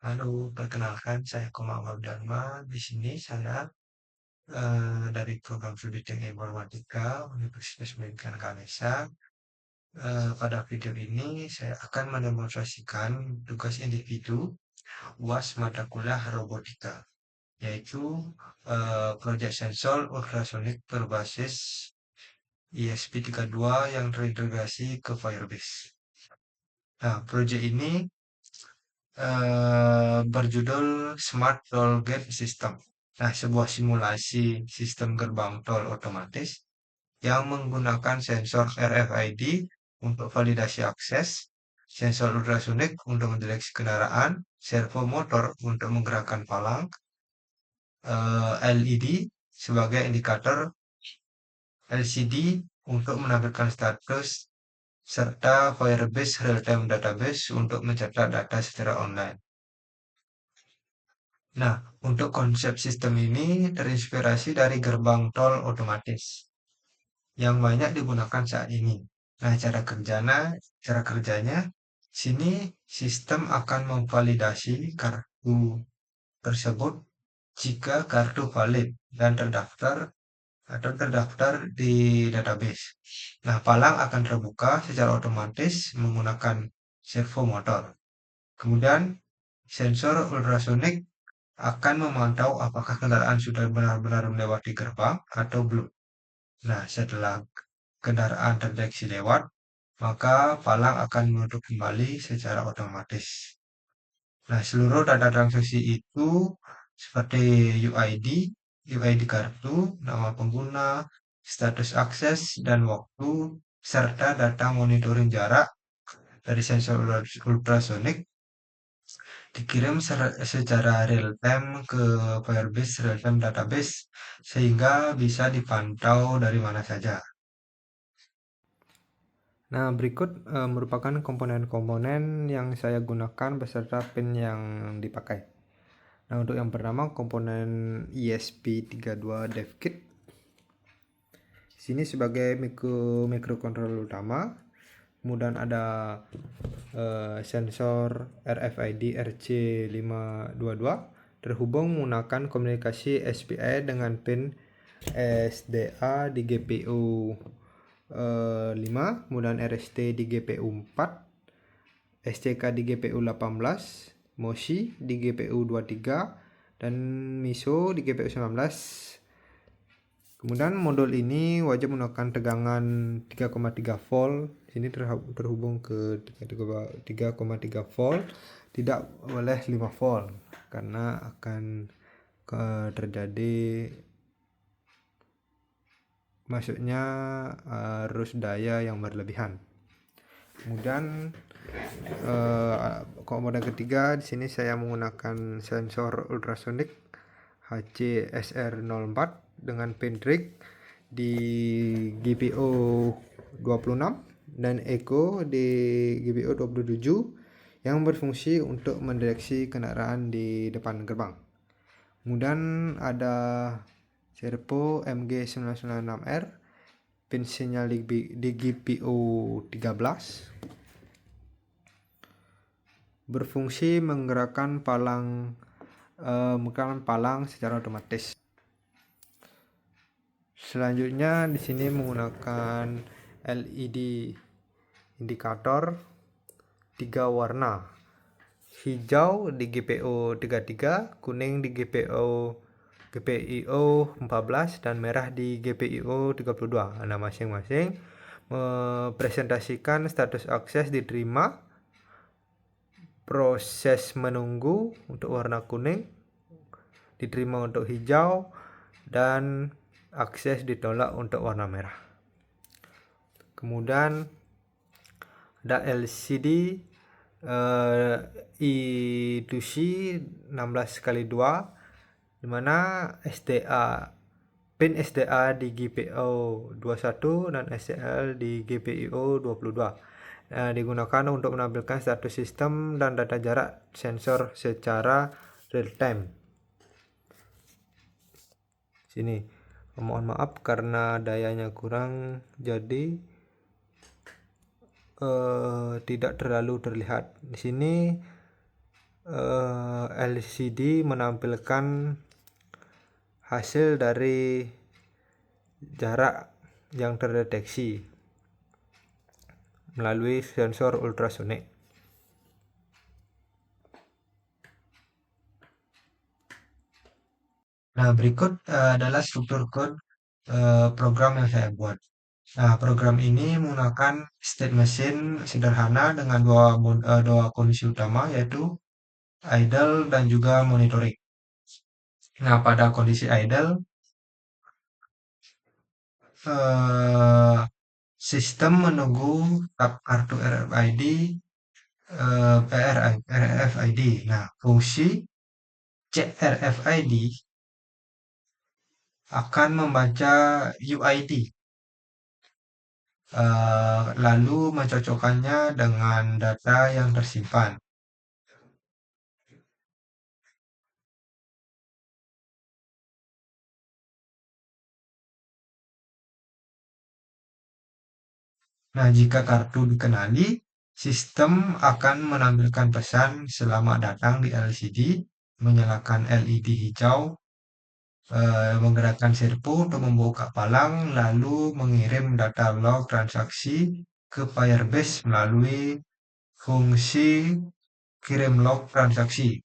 Halo, perkenalkan saya Komang Dharma. Di sini saya dari program studi Teknik Informatika Universitas Pendidikan Ganesha. Pada video ini saya akan mendemonstrasikan tugas individu UAS mata kuliah robotika, yaitu proyek sensor ultrasonik berbasis ESP32 yang terintegrasi ke Firebase. Nah, proyek ini berjudul Smart Toll Gate System. Nah, sebuah simulasi sistem gerbang tol otomatis yang menggunakan sensor RFID untuk validasi akses, sensor ultrasonik untuk mendeteksi kendaraan, servo motor untuk menggerakkan palang, LED sebagai indikator, LCD untuk menampilkan status, serta Firebase Real-Time Database untuk mencatat data secara online. Nah, untuk konsep sistem ini terinspirasi dari gerbang tol otomatis yang banyak digunakan saat ini. Nah, cara kerjanya, sini sistem akan memvalidasi kartu tersebut jika kartu valid dan terdaftar di database. Nah, palang akan terbuka secara otomatis menggunakan servo motor. Kemudian, sensor ultrasonik akan memantau apakah kendaraan sudah benar-benar melewati gerbang atau belum. Nah, setelah kendaraan terdeteksi lewat, maka palang akan menutup kembali secara otomatis. Nah, seluruh data transaksi itu seperti UID kartu, nama pengguna, status akses, dan waktu, serta data monitoring jarak dari sensor ultrasonik dikirim secara real time ke Firebase Real Time Database sehingga bisa dipantau dari mana saja. Nah, berikut merupakan komponen-komponen yang saya gunakan beserta pin yang dipakai. Nah, untuk yang pertama komponen ESP32 DevKit. Sini sebagai microcontroller utama. Kemudian ada sensor RFID RC522 terhubung menggunakan komunikasi SPI dengan pin SDA di GPU 5, kemudian RST di GPU 4, SCK di GPU 18, MOSI di GPU 23, dan MISO di GPU 19. Kemudian modul ini wajib menggunakan tegangan 3,3 volt. Sini terhubung ke 3,3 volt, tidak boleh 5 volt karena akan terjadi masuknya arus daya yang berlebihan. Kemudian komponen ketiga di sini saya menggunakan sensor ultrasonik HCSR04 dengan pin trig di GPO 26 dan echo di GPO 27 yang berfungsi untuk mendeteksi kendaraan di depan gerbang. Kemudian ada servo MG996R, pin sinyal di GPO 13, berfungsi menggerakkan palang secara otomatis. Selanjutnya di sini menggunakan LED indikator 3 warna. Hijau di GPO 33, kuning di GPO 14 dan merah di GPIO 32. Nah, masing-masing mempresentasikan status akses diterima, proses menunggu untuk warna kuning, diterima untuk hijau, dan akses ditolak untuk warna merah. Kemudian ada LCD I2C 16x2 dimana pin SDA di GPO 21 dan SCL di GPIO 22 digunakan untuk menampilkan status sistem dan data jarak sensor secara real time. Sini mohon maaf karena dayanya kurang, jadi tidak terlalu terlihat. Di sini LCD menampilkan hasil dari jarak yang terdeteksi melalui sensor ultrasonik. Nah, berikut adalah struktur kode program yang saya buat. Nah, program ini menggunakan state machine sederhana dengan dua kondisi utama, yaitu idle dan juga monitoring. Nah, pada kondisi idle, eh, sistem menunggu tab kartu RFID, RFID. Nah, fungsi cek RFID akan membaca UID, lalu mencocokkannya dengan data yang tersimpan. Nah, jika kartu dikenali, sistem akan menampilkan pesan "Selamat datang di LCD", menyalakan LED hijau, menggerakkan servo untuk membuka palang, lalu mengirim data log transaksi ke Firebase melalui fungsi kirim log transaksi.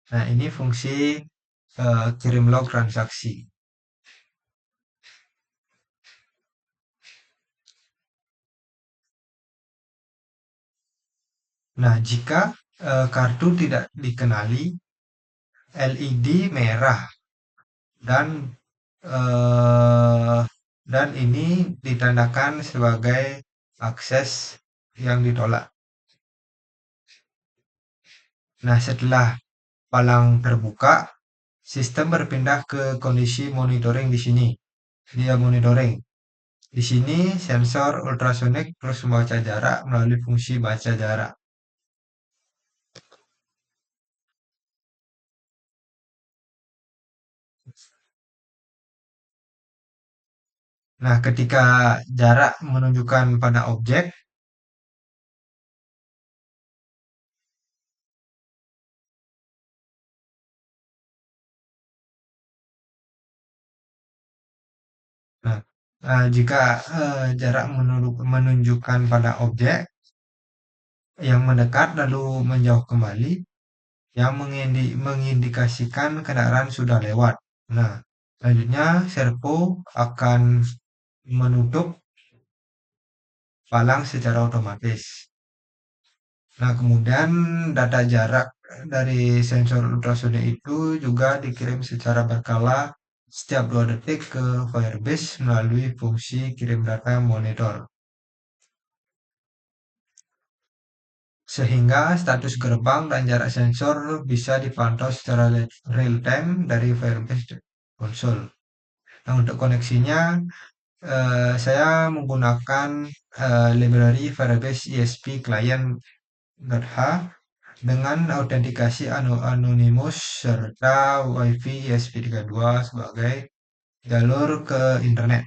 Nah, ini fungsi kirim log transaksi. Nah, jika kartu tidak dikenali, LED merah dan eh, dan ini ditandakan sebagai akses yang ditolak. Nah, setelah palang terbuka, sistem berpindah ke kondisi monitoring di sini. Dia monitoring. Di sini sensor ultrasonik terus membaca jarak melalui fungsi baca jarak. Nah, ketika jarak menunjukkan pada objek, nah, jika jarak menunjukkan pada objek yang mendekat lalu menjauh kembali, yang mengindikasikan kendaraan sudah lewat. Nah, selanjutnya servo akan menutup palang secara otomatis. Nah, kemudian data jarak dari sensor ultrasonik itu juga dikirim secara berkala setiap 2 detik ke Firebase melalui fungsi kirim data monitor. Sehingga status gerbang dan jarak sensor bisa dipantau secara real time dari Firebase Console. Nah, untuk koneksinya saya menggunakan library Firebase ESP Client.h dengan autentikasi anonimus serta WiFi ESP32 sebagai jalur ke internet.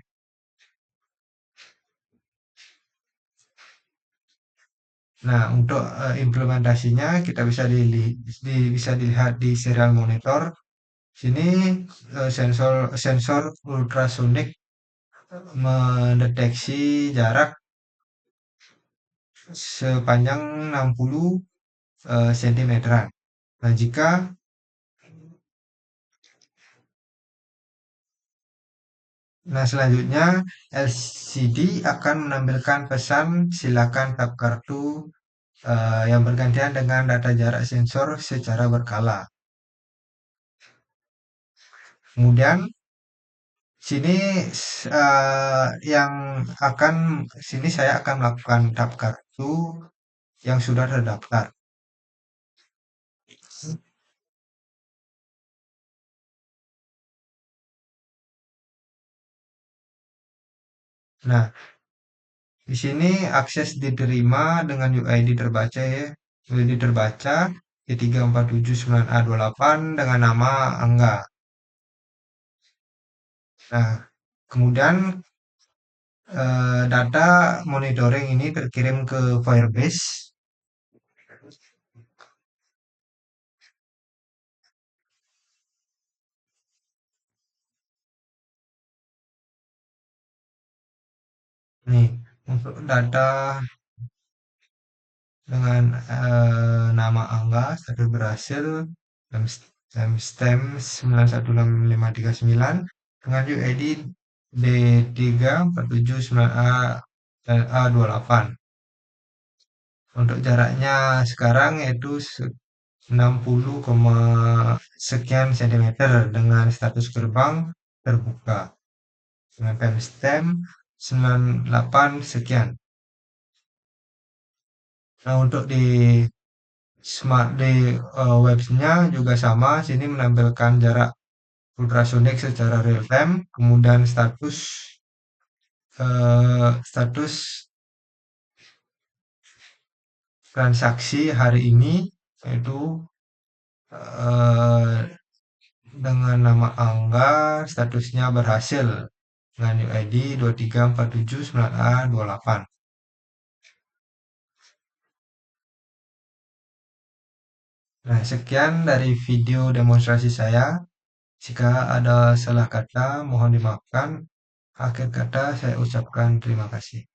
Nah, untuk implementasinya kita bisa dilihat di serial monitor. Sini sensor ultrasonik mendeteksi jarak sepanjang 60 cm. Nah, selanjutnya LCD akan menampilkan pesan "Silakan tap kartu" yang bergantian dengan data jarak sensor secara berkala. Kemudian sini saya akan melakukan tap kartu yang sudah terdaftar. Nah, di sini akses diterima dengan UID terbaca ya. UID terbaca E34791A28 dengan nama Angga. Nah, kemudian Data monitoring ini terkirim ke Firebase. Nih, untuk data dengan nama angka status berhasil timestamp 916539 dengan UID D34791A dan A28. Untuk jaraknya sekarang yaitu 60, sekian sentimeter dengan status gerbang terbuka dengan timestamp 98 sekian. Nah, untuk di webnya juga sama, sini menampilkan jarak ultrasonik secara real time, kemudian status transaksi hari ini yaitu eh, dengan nama angka statusnya berhasil dengan UID 23479A28. Nah, sekian dari video demonstrasi saya. Jika ada salah kata, mohon dimaafkan. Akhir kata, saya ucapkan terima kasih.